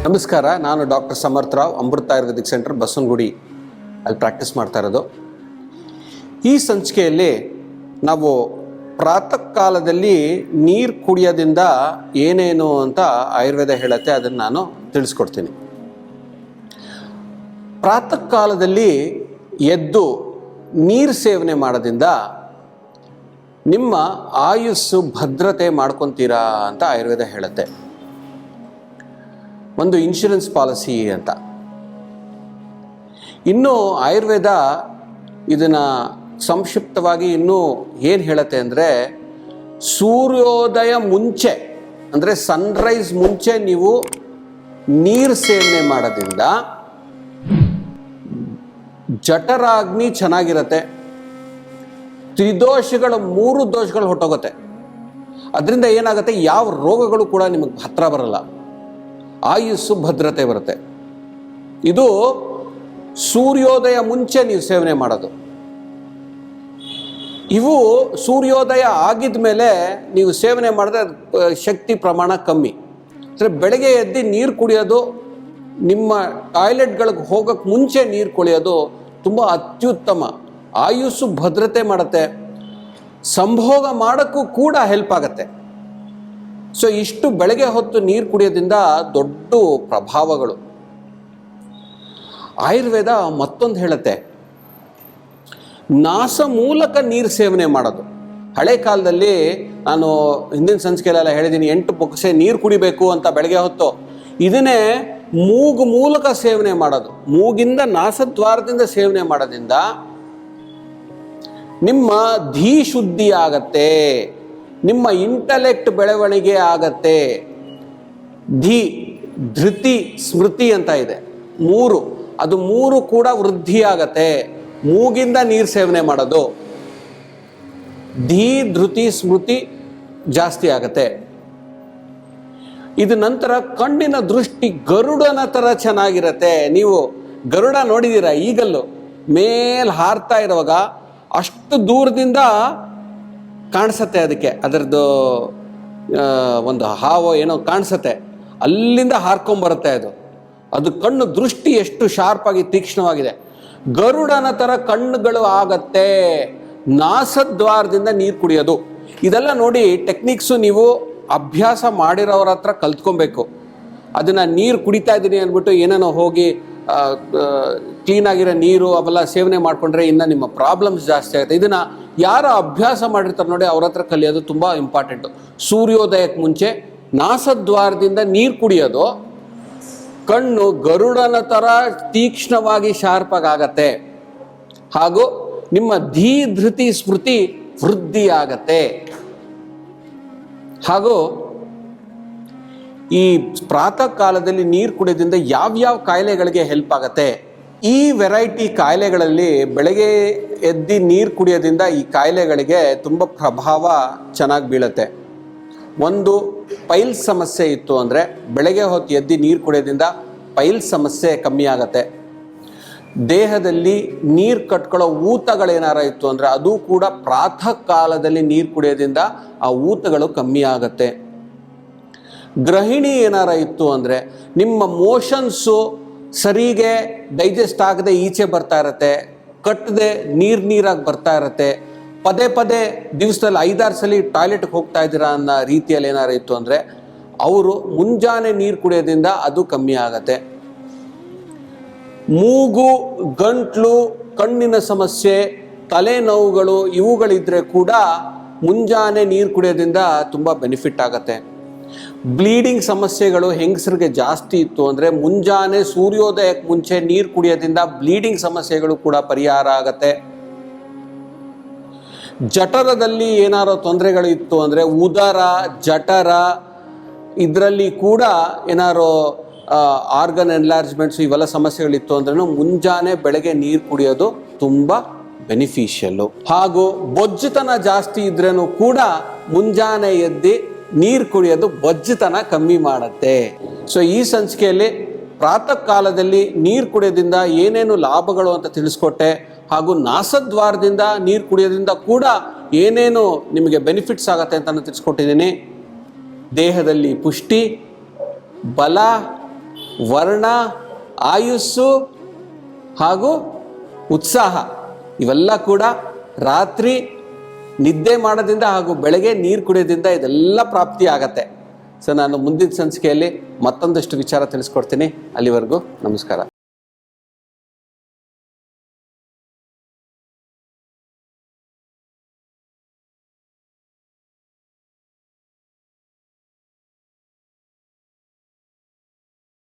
ನಮಸ್ಕಾರ, ನಾನು ಡಾಕ್ಟರ್ ಸಮರ್ಥ ರಾವ್, ಅಮೃತ ಆಯುರ್ವೇದಿಕ್ ಸೆಂಟರ್, ಬಸವನಗುಡಿ ಅಲ್ಲಿ ಪ್ರಾಕ್ಟೀಸ್ ಮಾಡ್ತಾ ಇರೋದು. ಈ ಸಂಚಿಕೆಯಲ್ಲಿ ನಾವು ಪ್ರಾತಃ ಕಾಲದಲ್ಲಿ ನೀರು ಕುಡಿಯೋದ್ರಿಂದ ಏನೇನು ಅಂತ ಆಯುರ್ವೇದ ಹೇಳುತ್ತೆ, ಅದನ್ನು ನಾನು ತಿಳಿಸ್ಕೊಡ್ತೀನಿ. ಪ್ರಾತಃ ಕಾಲದಲ್ಲಿ ಎದ್ದು ನೀರು ಸೇವನೆ ಮಾಡೋದ್ರಿಂದ ನಿಮ್ಮ ಆಯುಸ್ಸು ಭದ್ರತೆ ಮಾಡ್ಕೊತೀರಾ ಅಂತ ಆಯುರ್ವೇದ ಹೇಳುತ್ತೆ. ಒಂದು ಇನ್ಶೂರೆನ್ಸ್ ಪಾಲಿಸಿ ಅಂತ. ಇನ್ನು ಆಯುರ್ವೇದ ಇದನ್ನು ಸಂಕ್ಷಿಪ್ತವಾಗಿ ಇನ್ನೂ ಏನು ಹೇಳುತ್ತೆ ಅಂದರೆ, ಸೂರ್ಯೋದಯ ಮುಂಚೆ ಅಂದರೆ ಸನ್ರೈಸ್ ಮುಂಚೆ ನೀವು ನೀರು ಸೇವನೆ ಮಾಡೋದ್ರಿಂದ ಜಠರಾಗ್ನಿ ಚೆನ್ನಾಗಿರುತ್ತೆ, ತ್ರಿದೋಷಗಳು 3 ದೋಷಗಳು ಹೊಟ್ಟೋಗುತ್ತೆ. ಅದರಿಂದ ಏನಾಗುತ್ತೆ, ಯಾವ ರೋಗಗಳು ಕೂಡ ನಿಮಗೆ ಹತ್ರ ಬರಲ್ಲ, ಆಯುಸ್ಸು ಭದ್ರತೆ ಬರುತ್ತೆ. ಇದು ಸೂರ್ಯೋದಯ ಮುಂಚೆ ನೀವು ಸೇವನೆ ಮಾಡೋದು. ಇವು ಸೂರ್ಯೋದಯ ಆಗಿದ ಮೇಲೆ ನೀವು ಸೇವನೆ ಮಾಡಿದ್ರೆ ಶಕ್ತಿ ಪ್ರಮಾಣ ಕಮ್ಮಿ. ಅಂದರೆ ಬೆಳಗ್ಗೆ ಎದ್ದು ನೀರು ಕುಡಿಯೋದು, ನಿಮ್ಮ ಟಾಯ್ಲೆಟ್ಗಳಿಗೆ ಹೋಗೋಕ್ಕೆ ಮುಂಚೆ ನೀರು ಕುಡಿಯೋದು ತುಂಬ ಅತ್ಯುತ್ತಮ. ಆಯುಸ್ಸು ಭದ್ರತೆ ಮಾಡುತ್ತೆ, ಸಂಭೋಗ ಮಾಡೋಕ್ಕೂ ಕೂಡ ಹೆಲ್ಪ್ ಆಗುತ್ತೆ. ಸೊ ಇಷ್ಟು ಬೆಳಗ್ಗೆ ಹೊತ್ತು ನೀರು ಕುಡಿಯೋದ್ರಿಂದ ದೊಡ್ಡ ಪ್ರಭಾವಗಳು. ಆಯುರ್ವೇದ ಮತ್ತೊಂದು ಹೇಳುತ್ತೆ, ನಾಸ ಮೂಲಕ ನೀರು ಸೇವನೆ ಮಾಡೋದು. ಹಳೆ ಕಾಲದಲ್ಲಿ ನಾನು ಹಿಂದಿನ ಸಂಚಿಕೆಯಲ್ಲೆಲ್ಲ ಹೇಳಿದ್ದೀನಿ, 8 ಬೊಗಸೆ ನೀರು ಕುಡಿಬೇಕು ಅಂತ ಬೆಳಗ್ಗೆ ಹೊತ್ತು. ಇದನ್ನೇ ಮೂಗು ಮೂಲಕ ಸೇವನೆ ಮಾಡೋದು. ಮೂಗಿಂದ ನಾಸದ್ವಾರದಿಂದ ಸೇವನೆ ಮಾಡೋದ್ರಿಂದ ನಿಮ್ಮ ಧೀ ಶುದ್ಧಿ ಆಗತ್ತೆ, ನಿಮ್ಮ ಇಂಟಲೆಕ್ಟ್ ಬೆಳವಣಿಗೆ ಆಗತ್ತೆ. ಧೃತಿ ಸ್ಮೃತಿ ಅಂತ ಇದೆ 3, ಅದು 3 ಕೂಡ ವೃದ್ಧಿ ಆಗತ್ತೆ ಮೂಗಿಂದ ನೀರು ಸೇವನೆ ಮಾಡೋದು. ಧೃತಿ ಸ್ಮೃತಿ ಜಾಸ್ತಿ ಆಗತ್ತೆ. ಇದು ನಂತರ ಕಣ್ಣಿನ ದೃಷ್ಟಿ ಗರುಡನ ಥರ ಚೆನ್ನಾಗಿರತ್ತೆ. ನೀವು ಗರುಡ ನೋಡಿದ್ದೀರಾ? ಈಗಲ್ಲೂ ಮೇಲ್ ಹಾರ್ತಾ ಇರುವಾಗ ಅಷ್ಟು ದೂರದಿಂದ ಕಾಣಿಸತ್ತೆ, ಅದರದ್ದು ಒಂದು ಹಾವೋ ಏನೋ ಕಾಣಿಸತ್ತೆ, ಅಲ್ಲಿಂದ ಹಾರ್ಕೊಂಬರುತ್ತೆ. ಅದು ಕಣ್ಣು ದೃಷ್ಟಿ ಎಷ್ಟು ಶಾರ್ಪಾಗಿ ತೀಕ್ಷ್ಣವಾಗಿದೆ. ಗರುಡನ ಥರ ಕಣ್ಣುಗಳು ಆಗತ್ತೆ ನಾಸದ್ವಾರದಿಂದ ನೀರು ಕುಡಿಯೋದು. ಇದೆಲ್ಲ ನೋಡಿ ಟೆಕ್ನಿಕ್ಸು ನೀವು ಅಭ್ಯಾಸ ಮಾಡಿರೋರ ಹತ್ರ ಕಲ್ತ್ಕೊಬೇಕು. ಅದನ್ನು ನೀರು ಕುಡಿತಾ ಇದ್ದೀನಿ ಅಂದ್ಬಿಟ್ಟು ಏನೇನೋ ಹೋಗಿ ಕ್ಲೀನಾಗಿರೋ ನೀರು ಅವೆಲ್ಲ ಸೇವನೆ ಮಾಡಿಕೊಂಡ್ರೆ ಇನ್ನು ನಿಮ್ಮ ಪ್ರಾಬ್ಲಮ್ಸ್ ಜಾಸ್ತಿ ಆಗುತ್ತೆ. ಇದನ್ನು ಯಾರು ಅಭ್ಯಾಸ ಮಾಡಿರ್ತಾರೆ ನೋಡಿ, ಅವ್ರ ಹತ್ರ ಕಲಿಯೋದು ತುಂಬ ಇಂಪಾರ್ಟೆಂಟು. ಸೂರ್ಯೋದಯಕ್ಕೆ ಮುಂಚೆ ನಾಸದ್ವಾರದಿಂದ ನೀರು ಕುಡಿಯೋದು, ಕಣ್ಣು ಗರುಡನ ಥರ ತೀಕ್ಷ್ಣವಾಗಿ ಶಾರ್ಪಾಗಿ ಆಗತ್ತೆ, ಹಾಗೂ ನಿಮ್ಮ ಧೃತಿ ಸ್ಮೃತಿ ವೃದ್ಧಿ ಆಗತ್ತೆ. ಹಾಗೂ ಈ ಪ್ರಾತಃ ಕಾಲದಲ್ಲಿ ನೀರು ಕುಡಿಯೋದ್ರಿಂದ ಯಾವ್ಯಾವ ಕಾಯಿಲೆಗಳಿಗೆ ಹೆಲ್ಪ್ ಆಗತ್ತೆ. ಈ ವೆರೈಟಿ ಕಾಯಿಲೆಗಳಲ್ಲಿ ಬೆಳಗ್ಗೆ ಎದ್ದು ನೀರು ಕುಡಿಯೋದ್ರಿಂದ ಈ ಕಾಯಿಲೆಗಳಿಗೆ ತುಂಬ ಪ್ರಭಾವ ಚೆನ್ನಾಗಿ ಬೀಳುತ್ತೆ. ಒಂದು, ಪೈಲ್ಸ್ ಸಮಸ್ಯೆ ಇತ್ತು ಅಂದರೆ ಬೆಳಗ್ಗೆ ಹೊತ್ತು ಎದ್ದು ನೀರು ಕುಡಿಯೋದ್ರಿಂದ ಪೈಲ್ಸ್ ಸಮಸ್ಯೆ ಕಮ್ಮಿ ಆಗತ್ತೆ. ದೇಹದಲ್ಲಿ ನೀರು ಕಟ್ಕೊಳ್ಳೋ ಊತಗಳೇನಾರ ಇತ್ತು ಅಂದರೆ ಅದು ಕೂಡ ಪ್ರಾತಃ ಕಾಲದಲ್ಲಿ ನೀರು ಕುಡಿಯೋದ್ರಿಂದ ಆ ಊತಗಳು ಕಮ್ಮಿ ಆಗತ್ತೆ. ಗೃಹಿಣಿ ಏನಾರ ಇತ್ತು ಅಂದರೆ ನಿಮ್ಮ ಮೋಷನ್ಸು ಸರಿಗೆ ಡೈಜೆಸ್ಟ್ ಆಗದೆ ಈಚೆ ಬರ್ತಾ ಇರತ್ತೆ, ಕಟ್ಟದೆ ನೀರಾಗಿ ಬರ್ತಾ ಇರತ್ತೆ, ಪದೇ ದಿವಸದಲ್ಲಿ 5-6 ಸಲ ಟಾಯ್ಲೆಟ್ಗೆ ಹೋಗ್ತಾ ಇದ್ದೀರಾ ಅನ್ನೋ ರೀತಿಯಲ್ಲಿ ಏನಾರ ಇತ್ತು ಅಂದರೆ ಅವರು ಮುಂಜಾನೆ ನೀರು ಕುಡಿಯೋದ್ರಿಂದ ಅದು ಕಮ್ಮಿ ಆಗತ್ತೆ. ಮೂಗು, ಗಂಟ್ಲು, ಕಣ್ಣಿನ ಸಮಸ್ಯೆ, ತಲೆನೋವುಗಳು ಇವುಗಳಿದ್ರೆ ಕೂಡ ಮುಂಜಾನೆ ನೀರು ಕುಡಿಯೋದ್ರಿಂದ ತುಂಬ ಬೆನಿಫಿಟ್ ಆಗತ್ತೆ. ಬ್ಲೀಡಿಂಗ್ ಸಮಸ್ಯೆಗಳು ಹೆಂಗಸರಿಗೆ ಜಾಸ್ತಿ ಇತ್ತು ಅಂದರೆ ಮುಂಜಾನೆ ಸೂರ್ಯೋದಯಕ್ಕೆ ಮುಂಚೆ ನೀರು ಕುಡಿಯೋದ್ರಿಂದ ಬ್ಲೀಡಿಂಗ್ ಸಮಸ್ಯೆಗಳು ಕೂಡ ಪರಿಹಾರ ಆಗತ್ತೆ. ಜಠರದಲ್ಲಿ ಏನಾರೋ ತೊಂದರೆಗಳು ಇತ್ತು ಅಂದರೆ ಉದರ, ಜಠರ ಇದರಲ್ಲಿ ಕೂಡ ಏನಾರೋ ಆರ್ಗನ್ ಎನ್ಲಾರ್ಜ್ಮೆಂಟ್ಸ್ ಇವೆಲ್ಲ ಸಮಸ್ಯೆಗಳಿತ್ತು ಅಂದ್ರೂ ಮುಂಜಾನೆ ಬೆಳಗ್ಗೆ ನೀರು ಕುಡಿಯೋದು ತುಂಬ ಬೆನಿಫಿಷಿಯಲ್ಲು. ಹಾಗೂ ಬೊಜ್ಜುತನ ಜಾಸ್ತಿ ಇದ್ರೂ ಕೂಡ ಮುಂಜಾನೆ ಎದ್ದು ನೀರು ಕುಡಿಯೋದು ಬೊಜ್ಜುತನ ಕಮ್ಮಿ ಮಾಡುತ್ತೆ. ಸೊ ಈ ಸಂಚಿಕೆಯಲ್ಲಿ ಪ್ರಾತಃ ಕಾಲದಲ್ಲಿ ನೀರು ಕುಡಿಯೋದ್ರಿಂದ ಏನೇನು ಲಾಭಗಳು ಅಂತ ತಿಳಿಸ್ಕೊಟ್ಟೆ, ಹಾಗೂ ನಾಸದ್ವಾರದಿಂದ ನೀರು ಕುಡಿಯೋದ್ರಿಂದ ಕೂಡ ಏನೇನು ನಿಮಗೆ ಬೆನಿಫಿಟ್ಸ್ ಆಗುತ್ತೆ ಅಂತ ನಾನು ತಿಳಿಸ್ಕೊಟ್ಟಿದ್ದೀನಿ. ದೇಹದಲ್ಲಿ ಪುಷ್ಟಿ, ಬಲ, ವರ್ಣ, ಆಯುಸ್ಸು ಹಾಗೂ ಉತ್ಸಾಹ ಇವೆಲ್ಲ ಕೂಡ ರಾತ್ರಿ ನಿದ್ದೆ ಮಾಡೋದ್ರಿಂದ ಹಾಗೂ ಬೆಳಗ್ಗೆ ನೀರು ಕುಡಿಯೋದ್ರಿಂದ ಇದೆಲ್ಲ ಪ್ರಾಪ್ತಿ ಆಗತ್ತೆ. ಸೊ ನಾನು ಮುಂದಿನ ಸಂಚಿಕೆಯಲ್ಲಿ ಮತ್ತೊಂದಷ್ಟು ವಿಚಾರ ತಿಳಿಸ್ಕೊಡ್ತೀನಿ. ಅಲ್ಲಿವರೆಗೂ ನಮಸ್ಕಾರ.